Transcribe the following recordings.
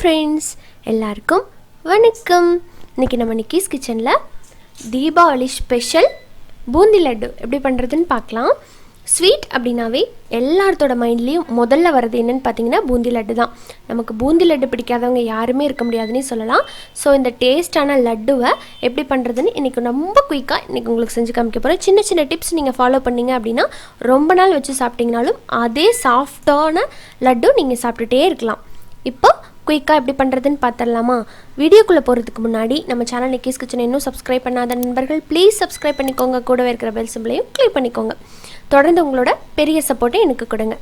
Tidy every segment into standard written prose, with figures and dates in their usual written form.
Friends எல்லாருக்கும் வணக்கம் இன்னைக்கு நம்ம நிக்கிஸ் கிச்சன்ல தீபாவளி ஸ்பெஷல் பூந்தி லட்டு எப்படி பண்றதுன்னு பார்க்கலாம் ஸ்வீட் அப்படினாவே எல்லாரோட மைண்ட்லயும் முதல்ல வரது என்னன்னு பாத்தீங்கன்னா பூந்தி லட்டு தான் நமக்கு பூந்தி லட்டு பிடிக்காதவங்க யாருமே இருக்க முடியாதுன்னு சொல்லலாம் சோ இந்த டேஸ்டான லட்டுவை எப்படி பண்றதுன்னு இன்னைக்கு ரொம்ப குயிக்கா இன்னைக்கு உங்களுக்கு செஞ்சு காமிக்க போறேன் சின்ன சின்ன டிப்ஸ் நீங்க ஃபாலோ பண்ணீங்க அப்படினா ரொம்ப நாள் வச்சு சாப்பிட்டீங்கனாலும் அதே சாஃப்ட்டான லட்டு நீங்க சாப்பிட்டுட்டே இருக்கலாம் இப்போ குயிக்கா எப்படி பண்றதுன்னு பார்த்தறலாமா வீடியோக்குள்ள போறதுக்கு முன்னாடி நம்ம சேனல் நிக்கிஸ் கிச்சன் இன்னும் சப்ஸ்கிரைப் பண்ணாத நண்பர்கள் ப்ளீஸ் சப்ஸ்கிரைப் பண்ணிக்கோங்க கூடவே இருக்கிற பெல் சிம்பலையும் கிளிக் பண்ணிக்கோங்க தொடர்ந்து உங்களோட பெரிய சப்போர்ட்டை எனக்கு கொடுங்க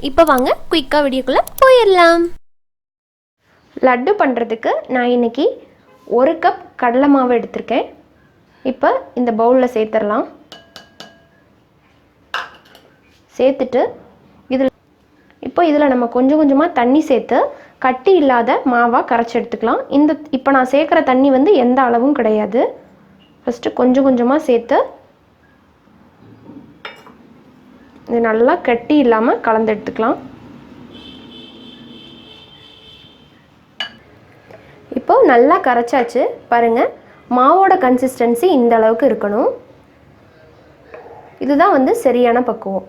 இப்போ வாங்க குயிக்கா வீடியோக்குள்ள போயிரலாம் லட்டு பண்றதுக்கு நான் இன்னைக்கு 1 கப் கடலை மாவு எடுத்துர்க்கேன் இப்போ இந்த பவுல்ல சேர்த்தறலாம் சேர்த்துட்டு இப்போ இதில் நம்ம கொஞ்சம் கொஞ்சமாக தண்ணி சேர்த்து கட்டி இல்லாத மாவா கரைச்சி எடுத்துக்கலாம் இப்போ நான் சேர்க்குற தண்ணி வந்து எந்த அளவும் கிடையாது ஃபஸ்ட்டு கொஞ்சம் கொஞ்சமாக சேர்த்து இது நல்லா கட்டி இல்லாமல் கலந்து எடுத்துக்கலாம் இப்போ நல்லா கரைச்சாச்சு பாருங்கள் மாவோட கன்சிஸ்டன்சி இந்த அளவுக்கு இருக்கணும் இதுதான் வந்து சரியான பக்குவம்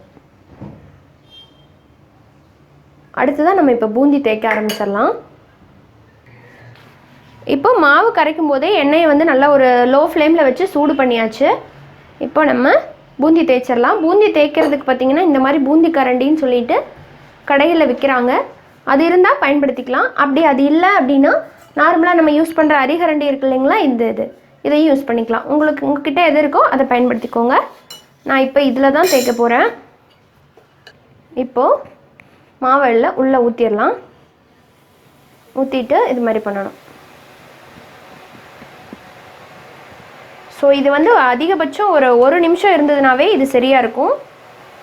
அடுத்ததா நம்ம இப்போ பூந்தி தேய்க்க ஆரம்பிச்சிடலாம் இப்போ மாவு கரைக்கும் போதே எண்ணெயை வந்து நல்லா ஒரு லோ ஃப்ளேமில் வச்சு சூடு பண்ணியாச்சு இப்போ நம்ம பூந்தி தேய்ச்சிடலாம் பூந்தி தேய்க்கிறதுக்கு பார்த்தீங்கன்னா இந்த மாதிரி பூந்தி கரண்டின்னு சொல்லிட்டு கடையில் விற்கிறாங்க அது இருந்தால் பயன்படுத்திக்கலாம் அப்படி அது இல்லை அப்படின்னா நார்மலாக நம்ம யூஸ் பண்ணுற அரிகரண்டி இருக்கு இல்லைங்களா இதையும் யூஸ் பண்ணிக்கலாம் உங்ககிட்ட எது இருக்கோ அதை பயன்படுத்திக்கோங்க நான் இப்போ இதில் தான் தேய்க்க போகிறேன் இப்போது மாவெல்ல உள்ள ஊத்திரலாம் ஊத்திட்டு இது மாதிரி பண்ணணும் சோ இது வந்து அதிகபட்சம் ஒரு நிமிஷம் இருந்ததுனாவே இது சரியா இருக்கும்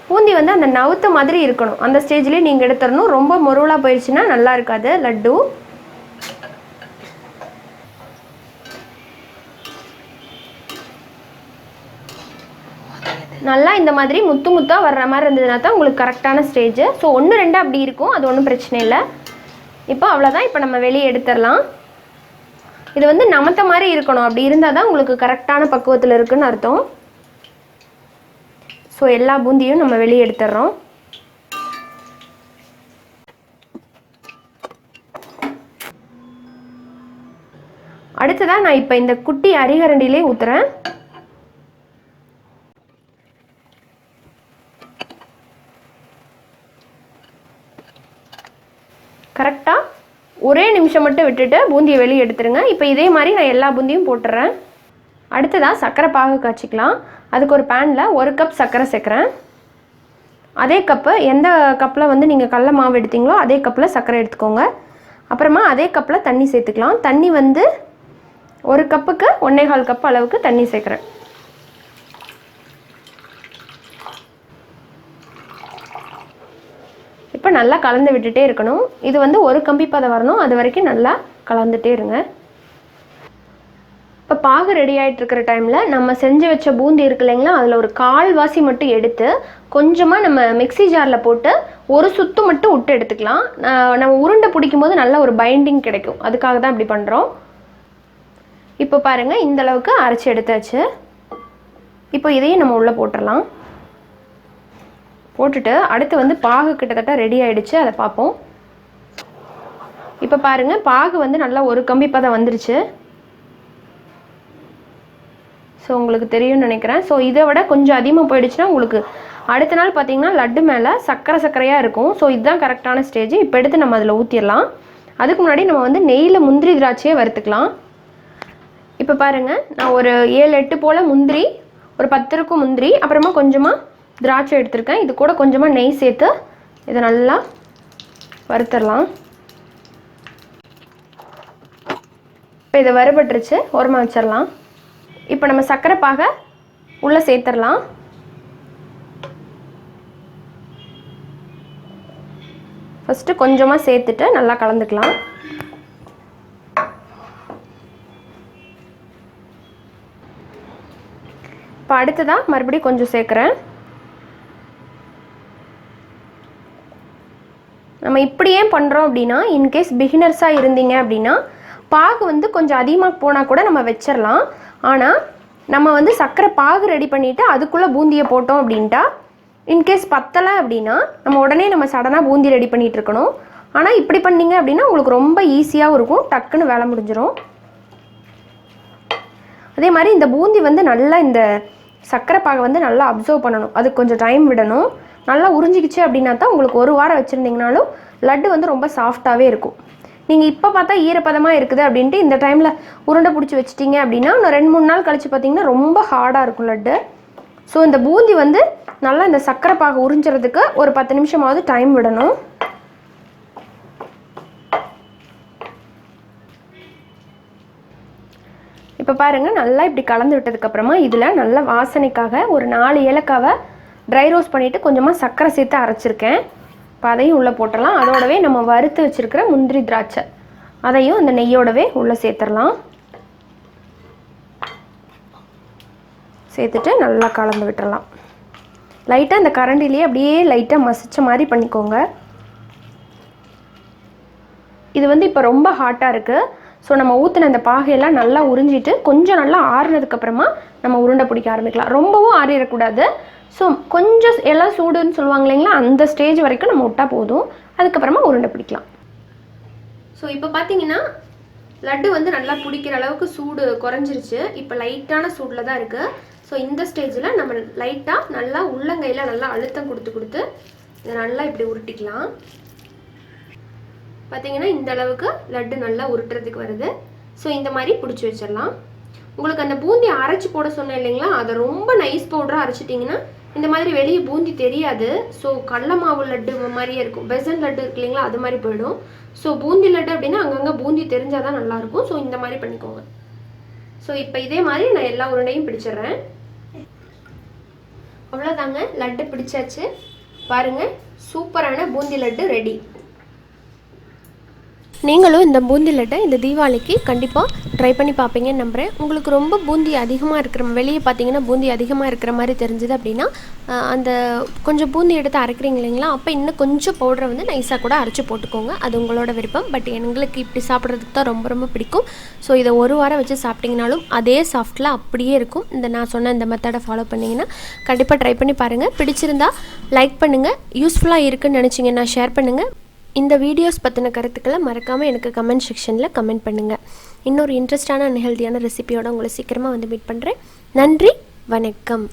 பூந்தி வந்து அந்த நவுத்த மாதிரி இருக்கணும் அந்த ஸ்டேஜ்லயே நீங்க எடுத்துறணும் ரொம்ப மொருவலா போயிடுச்சுனா நல்லா இருக்காது லட்டு நல்லா இந்த மாதிரி முத்து முத்தா வர்ற மாதிரி இருந்ததுனா தான் உங்களுக்கு கரெக்டான ஸ்டேஜ் சோ 1 2 அப்படி இருக்கும் அது ஒண்ணும் பிரச்சனை இல்ல இப்போ அவ்வளவுதான் இப்போ நம்ம வெளிய எடுத்துறலாம் இது வந்து நமத்த மாதிரி இருக்கணும் அப்படி இருந்தா தான் உங்களுக்கு கரெக்டான பக்குவத்துல இருக்குன்னு அர்த்தம் சோ எல்லா பூந்தியும் நம்ம வெளிய எடுத்துறோம் அடுத்ததா நான் இப்போ இந்த குட்டி அரிகரண்டிலே ஊத்துறேன் கரெக்ட்டா ஒரே நிமிஷம் மட்டும் விட்டுட்டு பூந்தியை வெளிய எடுத்துருங்க இப்போ இதே மாதிரி நான் எல்லா பூந்தியும் போட்டுறேன் அடுத்ததா சக்கரை பாகு காய்ச்சிக்கலாம் அதுக்கு ஒரு panல 1 கப் சக்கரை சேர்க்கறேன் அதே கப் எந்த கப்ல வந்து நீங்க கடலை மாவு எடுத்தீங்களோ அதே கப்ல சக்கரை எடுத்துக்கோங்க அப்புறமா அதே கப்ல தண்ணி சேர்த்துக்கலாம் தண்ணி வந்து 1 கப்புக்கு 1.5 கப் அளவுக்கு தண்ணி சேர்க்கறேன் இப்போ நல்லா கலந்து விட்டுட்டே இருக்கணும் இது வந்து ஒரு கம்பி பதம் வரணும் அது வரைக்கும் நல்லா கலந்துட்டே இருங்க இப்போ பாகு ரெடி ஆயிட்டு இருக்கிற டைம்ல நம்ம செஞ்சு வச்ச பூந்தி இருக்குல்லைங்களா அதுல ஒரு கால்வாசி மட்டும் எடுத்து கொஞ்சமா நம்ம மிக்ஸி ஜார்ல போட்டு ஒரு சுத்து மட்டும் விட்டு எடுத்துக்கலாம் நம்ம உருண்டை பிடிக்கும்போது நல்ல ஒரு பைண்டிங் கிடைக்கும் அதுக்காக தான் இப்படி பண்றோம் இப்போ பாருங்க இந்த அளவுக்கு அரைச்சு எடுத்தாச்சு இப்போ இதையும் நம்ம உள்ள போட்டுறலாம் போட்டுட்டு அடுத்து வந்து பாகு கிட்டத்தட்ட ரெடி ஆயிடுச்சு அதை பாப்போம் இப்போ பாருங்க பாகு வந்து நல்லா ஒரு கம்பி பதம் வந்துருச்சு சோ உங்களுக்கு தெரியும்னு நினைக்கிறேன் சோ இதை விட கொஞ்சம் அதிகமா போயிடுச்சுனா உங்களுக்கு அடுத்த நாள் பாத்தீங்கன்னா லட்டு மேல சக்கரையா இருக்கும் சோ இதுதான் கரெக்டான ஸ்டேஜ் இப்போ எடுத்து நம்ம அதுல ஊத்திரலாம் அதுக்கு முன்னாடி நம்ம வந்து நெய்யில முந்திரி திராட்சையை வறுத்துக்கலாம் இப்போ பாருங்க நான் ஒரு 7 8 போல முந்திரி ஒரு 10 இருக்கும் முந்திரி அப்புறமா கொஞ்சமா திராட்சை எடுத்துர்க்கேன் இது கூட கொஞ்சமா நெய் சேர்த்து இத நல்லா வறுத்தறலாம் இப்போ இது வறுபட்டுருச்சு ஓரமா வச்சிரலாம் இப்போ நம்ம சக்கரை பாக உள்ள சேர்த்தறலாம் ஃபர்ஸ்ட் கொஞ்சமா சேர்த்துட்டு நல்லா கலந்துக்கலாம் இப்போ அடுத்ததா மறுபடியும் கொஞ்சம் சேர்க்கறேன் நம்ம இப்படி ஏன் பண்ணுறோம் அப்படின்னா, இன்கேஸ் பிகினர்ஸாக இருந்தீங்க அப்படின்னா பாகு வந்து கொஞ்சம் அதிகமாக போனால் கூட நம்ம வச்சிடலாம். ஆனால் நம்ம வந்து சர்க்கரை பாகு ரெடி பண்ணிவிட்டு அதுக்குள்ளே பூந்தியை போட்டோம் அப்படின்ட்டா இன்கேஸ் பத்தலை அப்படின்னா நம்ம உடனே நம்ம சடனாக பூந்தி ரெடி பண்ணிகிட்டு இருக்கணும். ஆனால் இப்படி பண்ணிங்க அப்படின்னா உங்களுக்கு ரொம்ப ஈஸியாகவும் இருக்கும், டக்குன்னு வேலை முடிஞ்சிடும். அதே மாதிரி இந்த பூந்தி வந்து நல்லா இந்த சர்க்கரை பாகை வந்து நல்லா அப்சர்வ் பண்ணணும், அதுக்கு கொஞ்சம் டைம் விடணும். நல்லா உறிஞ்சிக்கிச்சு அப்படின்னா தான் உங்களுக்கு ஒரு வாரம் வச்சுருந்தீங்கனாலும் லட்டு வந்து ரொம்ப சாஃப்டாகவே இருக்கும். நீங்கள் இப்போ பார்த்தா ஈரப்பதமாக இருக்குது அப்படின்ட்டு இந்த டைமில் உருண்டை பிடிச்சி வச்சிட்டிங்க அப்படின்னா இன்னும் 2-3 நாள் கழித்து பார்த்திங்கன்னா ரொம்ப ஹார்டாக இருக்கும் லட்டு. ஸோ இந்த பூந்தி வந்து நல்லா இந்த சர்க்கரை பாகு உறிஞ்சிறதுக்கு ஒரு 10 நிமிஷமாவது டைம் விடணும். இப்போ பாருங்கள், நல்லா இப்படி கலந்து விட்டதுக்கப்புறமா இதில் நல்ல வாசனைக்காக ஒரு 4 ஏலக்காவை ட்ரை ரோஸ்ட் பண்ணிவிட்டு கொஞ்சமாக சர்க்கரை சேர்த்து அரைச்சிருக்கேன். இப்போ அதையும் உள்ளே போட்டுடலாம். அதோடவே நம்ம வறுத்து வச்சுருக்கிற முந்திரி திராட்சை அதையும் அந்த நெய்யோடவே உள்ளே சேர்த்துடலாம். சேர்த்துட்டு நல்லா கலந்து விட்டுடலாம். லைட்டாக இந்த கரண்டிலேயே அப்படியே லைட்டாக மசிச்ச மாதிரி பண்ணிக்கோங்க. இது வந்து இப்போ ரொம்ப ஹாட்டாக இருக்குது. ஸோ நம்ம ஊற்றின அந்த பாகையெல்லாம் நல்லா உறிஞ்சிட்டு கொஞ்சம் நல்லா ஆறுனதுக்கப்புறமா நம்ம உருண்டை பிடிக்க ஆரம்பிக்கலாம். ரொம்பவும் ஆறிடக்கூடாது. ஸோ கொஞ்சம் எல்லாம் சூடுன்னு சொல்லுவாங்க இல்லைங்களா, அந்த ஸ்டேஜ் வரைக்கும் நம்ம விட்டால் போதும். அதுக்கப்புறமா உருண்டை பிடிக்கலாம். ஸோ இப்போ பார்த்தீங்கன்னா லட்டு வந்து நல்லா பிடிக்கிற அளவுக்கு சூடு குறைஞ்சிருச்சு. இப்போ லைட்டான சூடில் தான் இருக்குது. ஸோ இந்த ஸ்டேஜில் நம்ம லைட்டாக நல்லா உள்ளங்கையில் நல்லா அழுத்தம் கொடுத்து இதை நல்லா இப்படி உருட்டிக்கலாம். பார்த்தீங்கன்னா இந்த அளவுக்கு லட்டு நல்லா உருட்டுறதுக்கு வருது. ஸோ இந்த மாதிரி பிடிச்சி வச்சிடலாம். உங்களுக்கு அந்த பூந்தி அரைச்சி போட சொன்னேன் இல்லைங்களா, அதை ரொம்ப நைஸ் பவுடராக அரைச்சிட்டிங்கன்னா இந்த மாதிரி வெளியே பூந்தி தெரியாது. ஸோ கடல மாவு லட்டு மாதிரியே இருக்கும். பெசன் லட்டு இருக்கு இல்லைங்களா, அது மாதிரி போயிடும். ஸோ பூந்தி லட்டு அப்படின்னா அங்கங்கே பூந்தி தெரிஞ்சால் தான் நல்லாயிருக்கும். ஸோ இந்த மாதிரி பண்ணிக்கோங்க. ஸோ இப்போ இதே மாதிரி நான் எல்லா உருண்டையும் பிடிச்சிடுறேன். அவ்வளோதாங்க, லட்டு பிடிச்சாச்சு. பாருங்கள், சூப்பரான பூந்தி லட்டு ரெடி. நீங்களும் இந்த பூந்தி லட்டை இந்த தீபாவளிக்கு கண்டிப்பாக ட்ரை பண்ணி பார்ப்பீங்கன்னு நம்புகிறேன். உங்களுக்கு ரொம்ப பூந்தி அதிகமாக இருக்கிற வெளியே பார்த்தீங்கன்னா பூந்தி அதிகமாக இருக்கிற மாதிரி தெரிஞ்சுது அப்படின்னா அந்த கொஞ்சம் பூந்தி எடுத்து அரைக்கிறீங்க இல்லைங்களா, அப்போ இன்னும் கொஞ்சம் பவுடரை வந்து நைஸாக கூட அரைச்சி போட்டுக்கோங்க. அது உங்களோட விருப்பம். பட் எங்களுக்கு இப்படி சாப்பிட்றதுக்கு தான் ரொம்ப ரொம்ப பிடிக்கும். ஸோ இதை ஒரு வாரம் வச்சு சாப்பிட்டிங்கனாலும் அதே சாஃப்டில் அப்படியே இருக்கும். நான் சொன்ன இந்த மெத்தடை ஃபாலோ பண்ணிங்கன்னா கண்டிப்பாக ட்ரை பண்ணி பாருங்கள். பிடிச்சிருந்தா லைக் பண்ணுங்கள். யூஸ்ஃபுல்லாக இருக்குதுன்னு நினச்சிங்கன்னா ஷேர் பண்ணுங்கள். இந்த வீடியோஸ் பற்றின கருத்துக்களை மறக்காமல் எனக்கு கமெண்ட் செக்ஷனில் கமெண்ட் பண்ணுங்கள். இன்னொரு இன்ட்ரெஸ்டான அன்ஹெல்தியான ரெசிபியோடு உங்களை சீக்கிரமாக வந்து மீட் பண்ணுறேன். நன்றி, வணக்கம்.